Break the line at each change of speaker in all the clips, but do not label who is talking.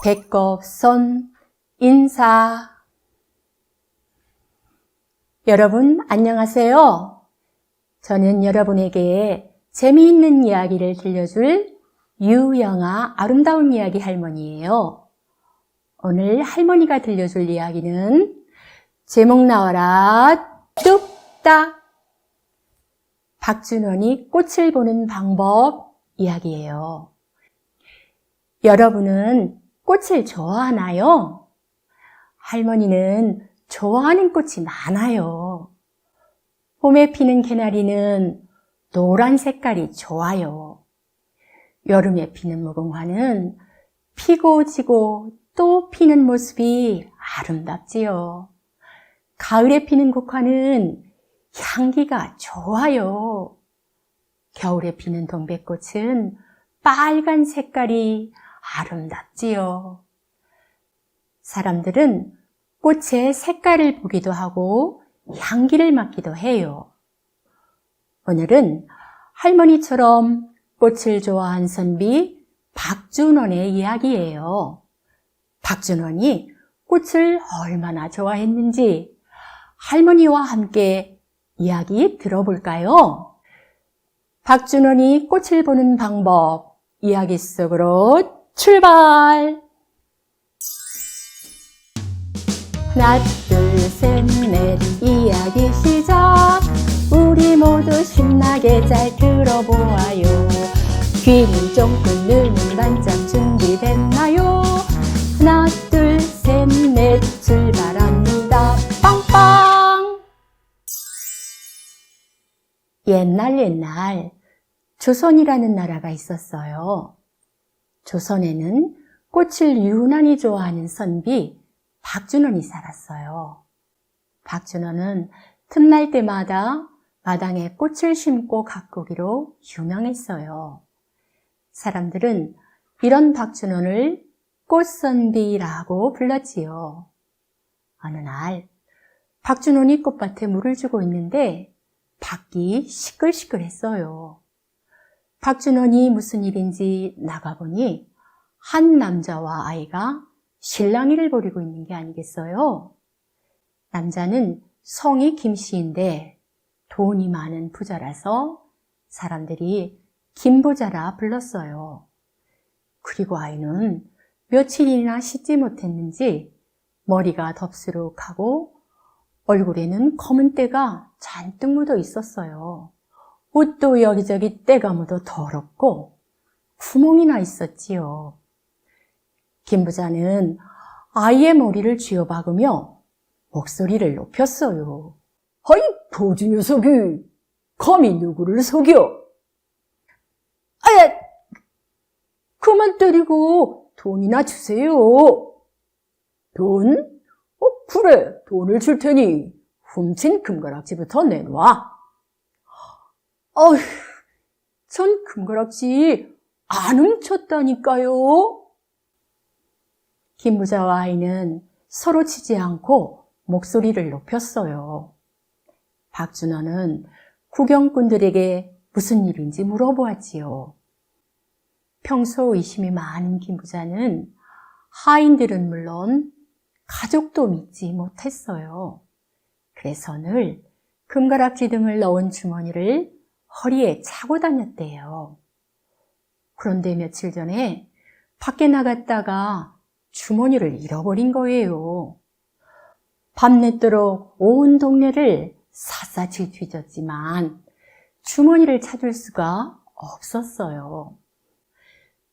배꼽, 손, 인사. 여러분 안녕하세요. 저는 여러분에게 재미있는 이야기를 들려줄 유영아 아름다운 이야기 할머니예요. 오늘 할머니가 들려줄 이야기는 제목 나와라 뚝딱, 박준원이 꽃을 보는 방법 이야기예요. 여러분은 꽃을 좋아하나요? 할머니는 좋아하는 꽃이 많아요. 봄에 피는 개나리는 노란 색깔이 좋아요. 여름에 피는 무궁화는 피고 지고 또 피는 모습이 아름답지요. 가을에 피는 국화는 향기가 좋아요. 겨울에 피는 동백꽃은 빨간 색깔이 아름답지요. 사람들은 꽃의 색깔을 보기도 하고 향기를 맡기도 해요. 오늘은 할머니처럼 꽃을 좋아한 선비 박준원의 이야기예요. 박준원이 꽃을 얼마나 좋아했는지 할머니와 함께 이야기 들어볼까요? 박준원이 꽃을 보는 방법 이야기 속으로 출발! 하나, 둘, 셋, 넷 이야기 시작! 우리 모두 신나게 잘 들어보아요. 귀는 쫑긋 눈은 반짝 준비됐나요? 하나, 둘, 셋, 넷 출발합니다. 빵빵! 옛날 조선이라는 나라가 있었어요. 조선에는 꽃을 유난히 좋아하는 선비 박준원이 살았어요. 박준원은 틈날 때마다 마당에 꽃을 심고 가꾸기로 유명했어요. 사람들은 이런 박준원을 꽃선비라고 불렀지요. 어느 날 박준원이 꽃밭에 물을 주고 있는데 밖이 시끌시끌했어요. 박준원이 무슨 일인지 나가보니 한 남자와 아이가 실랑이를 벌이고 있는 게 아니겠어요? 남자는 성이 김씨인데 돈이 많은 부자라서 사람들이 김부자라 불렀어요. 그리고 아이는 며칠이나 씻지 못했는지 머리가 덥수룩하고 얼굴에는 검은 때가 잔뜩 묻어 있었어요. 옷도 여기저기 때가 묻어 더럽고 구멍이 나 있었지요. 김부자는 아이의 머리를 쥐어박으며 목소리를 높였어요. 아이, 거지 녀석이 감히 누구를 속여? 아야, 그만 때리고 돈이나 주세요. 돈? 그래, 돈을 줄 테니 훔친 금가락지부터 내놔. 어휴, 전 금가락지 안 훔쳤다니까요. 김부자와 아이는 서로 치지 않고 목소리를 높였어요. 박준원은 구경꾼들에게 무슨 일인지 물어보았지요. 평소 의심이 많은 김부자는 하인들은 물론 가족도 믿지 못했어요. 그래서 늘 금가락지 등을 넣은 주머니를 허리에 차고 다녔대요. 그런데 며칠 전에 밖에 나갔다가 주머니를 잃어버린 거예요. 밤늦도록 온 동네를 샅샅이 뒤졌지만 주머니를 찾을 수가 없었어요.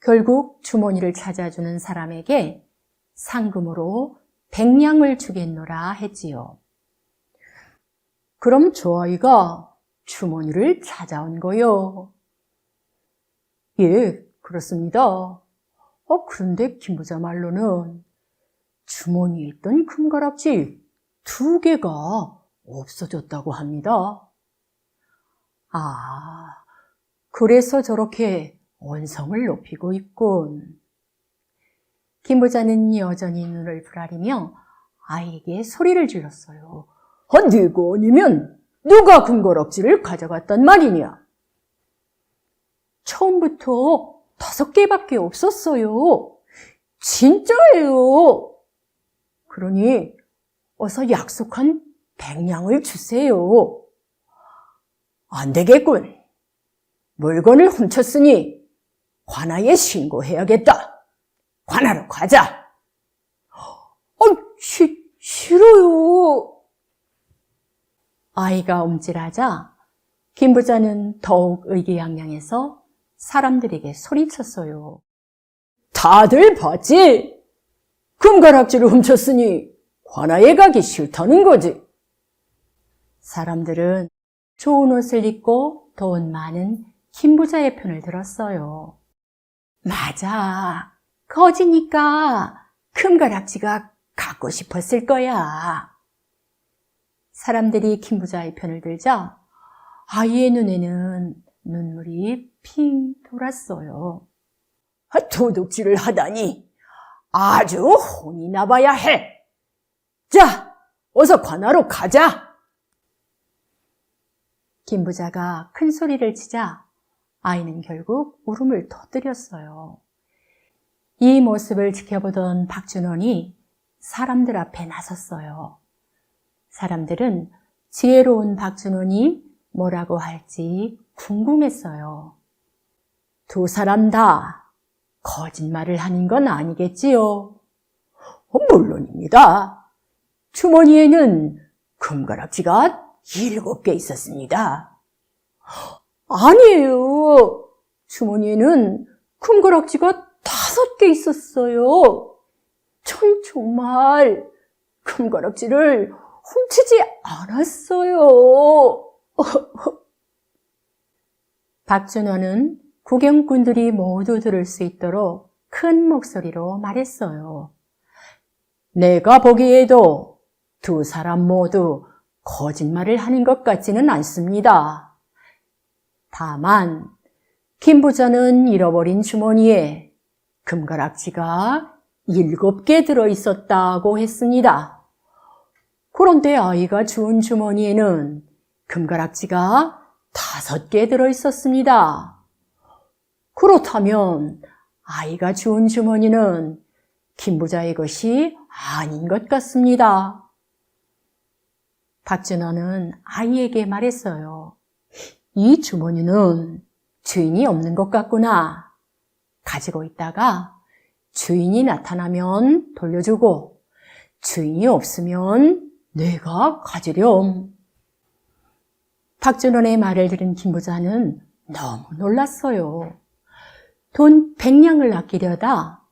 결국 주머니를 찾아주는 사람에게 상금으로 100냥을 주겠노라 했지요. 그럼 저 아이가 주머니를 찾아온 거요. 예, 그렇습니다. 그런데 김부자 말로는 주머니에 있던 금가락지 2개가 없어졌다고 합니다. 아, 그래서 저렇게 언성을 높이고 있군. 김부자는 여전히 눈을 부라리며 아이에게 소리를 질렀어요. 네가 아니면 누가 금가락지를 가져갔단 말이냐? 처음부터 5개밖에 없었어요. 진짜예요. 그러니 어서 약속한 100냥을 주세요. 안 되겠군. 물건을 훔쳤으니 관아에 신고해야겠다. 관아로 가자. 싫어요. 아이가 움찔하자 김 부자는 더욱 의기양양해서 사람들에게 소리쳤어요. 다들 봤지? 금가락지를 훔쳤으니 관아에 가기 싫다는 거지. 사람들은 좋은 옷을 입고 돈 많은 김 부자의 편을 들었어요. 맞아. 거지니까 금가락지가 갖고 싶었을 거야. 사람들이 김 부자의 편을 들자 아이의 눈에는 눈물이 핑 돌았어요. 도둑질을 하다니 아주 혼이 나봐야 해. 자, 어서 관아로 가자. 김 부자가 큰 소리를 치자 아이는 결국 울음을 터뜨렸어요. 이 모습을 지켜보던 박준원이 사람들 앞에 나섰어요. 사람들은 지혜로운 박준원이 뭐라고 할지 궁금했어요. 두 사람 다 거짓말을 하는 건 아니겠지요? 물론입니다. 주머니에는 금가락지가 7개 있었습니다. 아니에요. 주머니에는 금가락지가 5개 있었어요. 전 정말 금가락지를 훔치지 않았어요. 박준원은 구경꾼들이 모두 들을 수 있도록 큰 목소리로 말했어요. 내가 보기에도 두 사람 모두 거짓말을 하는 것 같지는 않습니다. 다만 김 부자는 잃어버린 주머니에 금가락지가 7개 들어있었다고 했습니다. 그런데 아이가 주운 주머니에는 금가락지가 5개 들어있었습니다. 그렇다면 아이가 주운 주머니는 김 부자의 것이 아닌 것 같습니다. 박준원은 아이에게 말했어요. 이 주머니는 주인이 없는 것 같구나. 가지고 있다가 주인이 나타나면 돌려주고 주인이 없으면 내가 가지렴. 박준원의 말을 들은 김 부자는 너무 놀랐어요. 돈 100냥을 아끼려다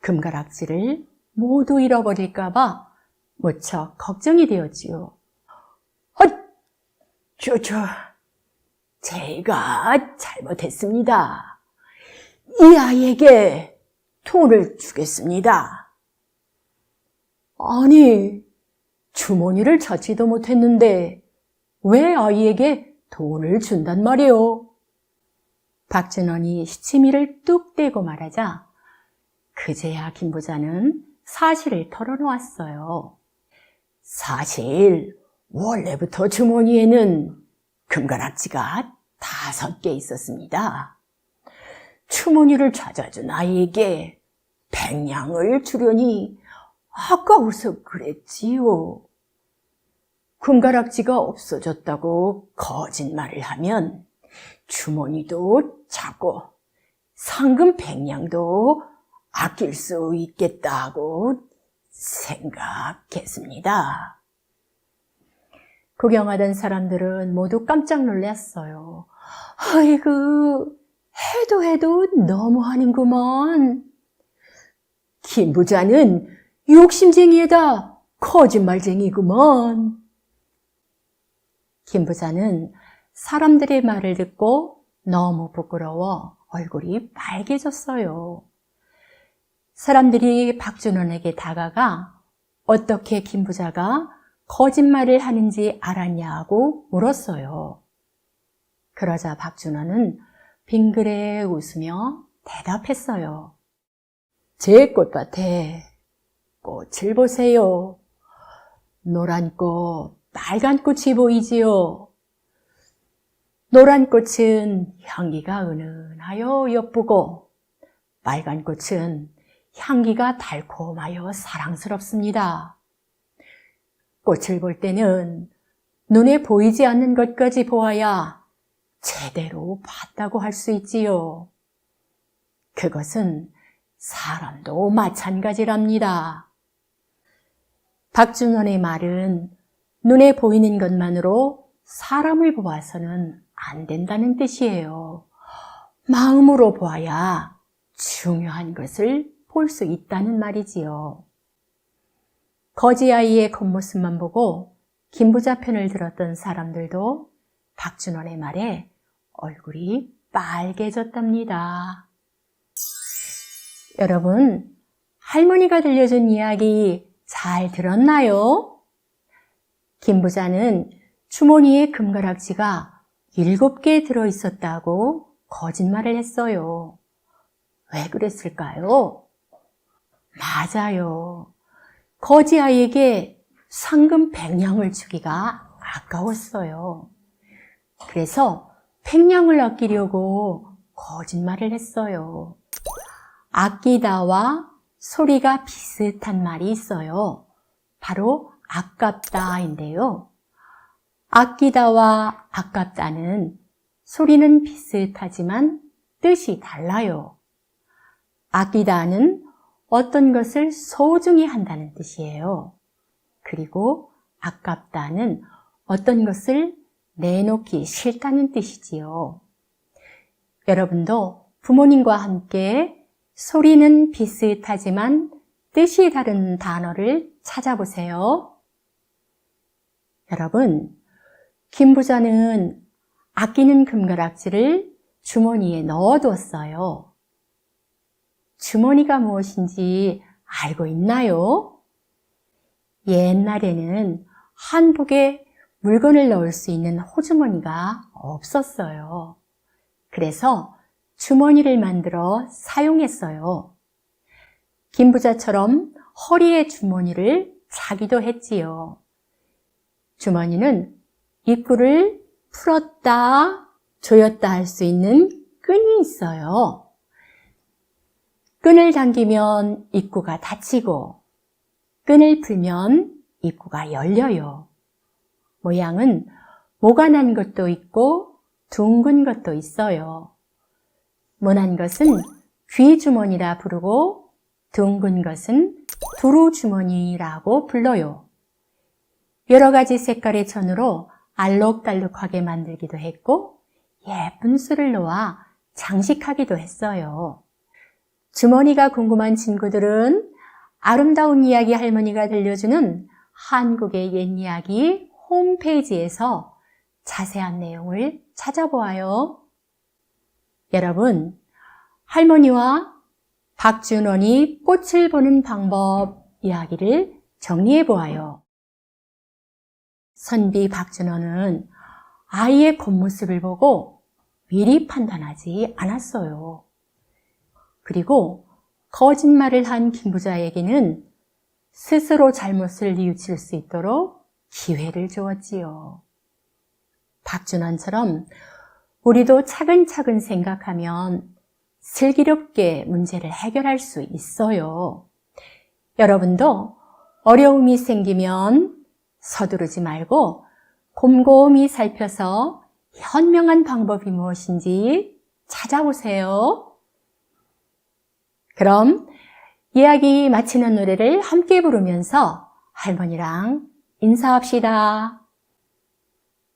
금가락지를 모두 잃어버릴까 봐 무척 걱정이 되었지요. 제가 잘못했습니다. 이 아이에게 돈을 주겠습니다. 아니, 주머니를 찾지도 못했는데 왜 아이에게 돈을 준단 말이오? 박준원이 시치미를 뚝 떼고 말하자 그제야 김 부자는 사실을 털어놓았어요. 사실 원래부터 주머니에는 금가락지가 5개 있었습니다. 주머니를 찾아준 아이에게 100냥을 주려니 아까워서 그랬지요. 금가락지가 없어졌다고 거짓말을 하면 주머니도 작고 상금 100냥도 아낄 수 있겠다고 생각했습니다. 구경하던 사람들은 모두 깜짝 놀랐어요. 아이고, 해도 너무하는구먼. 김 부자는 욕심쟁이에다 거짓말쟁이구먼. 김 부자는 사람들의 말을 듣고 너무 부끄러워 얼굴이 빨개졌어요. 사람들이 박준원에게 다가가 어떻게 김 부자가 거짓말을 하는지 알았냐고 물었어요. 그러자 박준원은 빙그레 웃으며 대답했어요. 제 꽃밭에 꽃을 보세요. 노란 꽃, 빨간 꽃이 보이지요. 노란 꽃은 향기가 은은하여 예쁘고 빨간 꽃은 향기가 달콤하여 사랑스럽습니다. 꽃을 볼 때는 눈에 보이지 않는 것까지 보아야 제대로 봤다고 할 수 있지요. 그것은 사람도 마찬가지랍니다. 박준원의 말은 눈에 보이는 것만으로 사람을 보아서는 안 된다는 뜻이에요. 마음으로 보아야 중요한 것을 볼 수 있다는 말이지요. 거지아이의 겉모습만 보고 김부자 편을 들었던 사람들도 박준원의 말에 얼굴이 빨개졌답니다. 여러분, 할머니가 들려준 이야기 잘 들었나요? 김부자는 주머니에 금가락지가 7개 들어있었다고 거짓말을 했어요. 왜 그랬을까요? 맞아요. 거지아이에게 상금 100냥을 주기가 아까웠어요. 그래서 100냥을 아끼려고 거짓말을 했어요. 아끼다와 소리가 비슷한 말이 있어요. 바로 아깝다인데요. 아끼다와 아깝다는 소리는 비슷하지만 뜻이 달라요. 아끼다는 어떤 것을 소중히 한다는 뜻이에요. 그리고 아깝다는 어떤 것을 내놓기 싫다는 뜻이지요. 여러분도 부모님과 함께 소리는 비슷하지만 뜻이 다른 단어를 찾아보세요. 여러분, 김부자는 아끼는 금가락지를 주머니에 넣어두었어요. 주머니가 무엇인지 알고 있나요? 옛날에는 한복에 물건을 넣을 수 있는 호주머니가 없었어요. 그래서 주머니를 만들어 사용했어요. 김부자처럼 허리에 주머니를 차기도 했지요. 주머니는 입구를 풀었다, 조였다 할 수 있는 끈이 있어요. 끈을 당기면 입구가 닫히고 끈을 풀면 입구가 열려요. 모양은 모가 난 것도 있고 둥근 것도 있어요. 모난 것은 귀주머니라 부르고 둥근 것은 두루주머니라고 불러요. 여러 가지 색깔의 천으로 알록달록하게 만들기도 했고 예쁜 수를 놓아 장식하기도 했어요. 주머니가 궁금한 친구들은 아름다운 이야기 할머니가 들려주는 한국의 옛 이야기 홈페이지에서 자세한 내용을 찾아보아요. 여러분, 할머니와 박준원이 꽃을 보는 방법 이야기를 정리해 보아요. 선비 박준원은 아이의 겉모습을 보고 미리 판단하지 않았어요. 그리고 거짓말을 한 김부자에게는 스스로 잘못을 뉘우칠 수 있도록 기회를 주었지요. 박준원처럼 우리도 차근차근 생각하면 슬기롭게 문제를 해결할 수 있어요. 여러분도 어려움이 생기면 서두르지 말고 곰곰이 살펴서 현명한 방법이 무엇인지 찾아보세요. 그럼 이야기 마치는 노래를 함께 부르면서 할머니랑 인사합시다.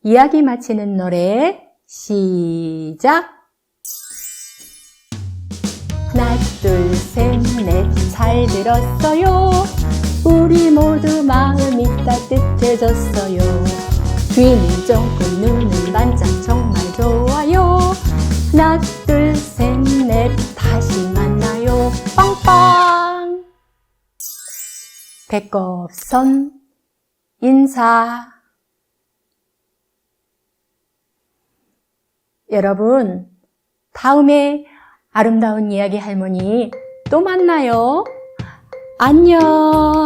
이야기 마치는 노래 시작! 하나 둘 셋 넷 잘 들었어요. 우리 모두 마음이 따뜻해졌어요. 귀는 쫑긋 눈은 반짝 정말 좋아요. 하나 둘 셋 넷 다시 만나요. 빵빵! 배꼽손 인사. 여러분, 다음에 아름다운 이야기 할머니 또 만나요. 안녕.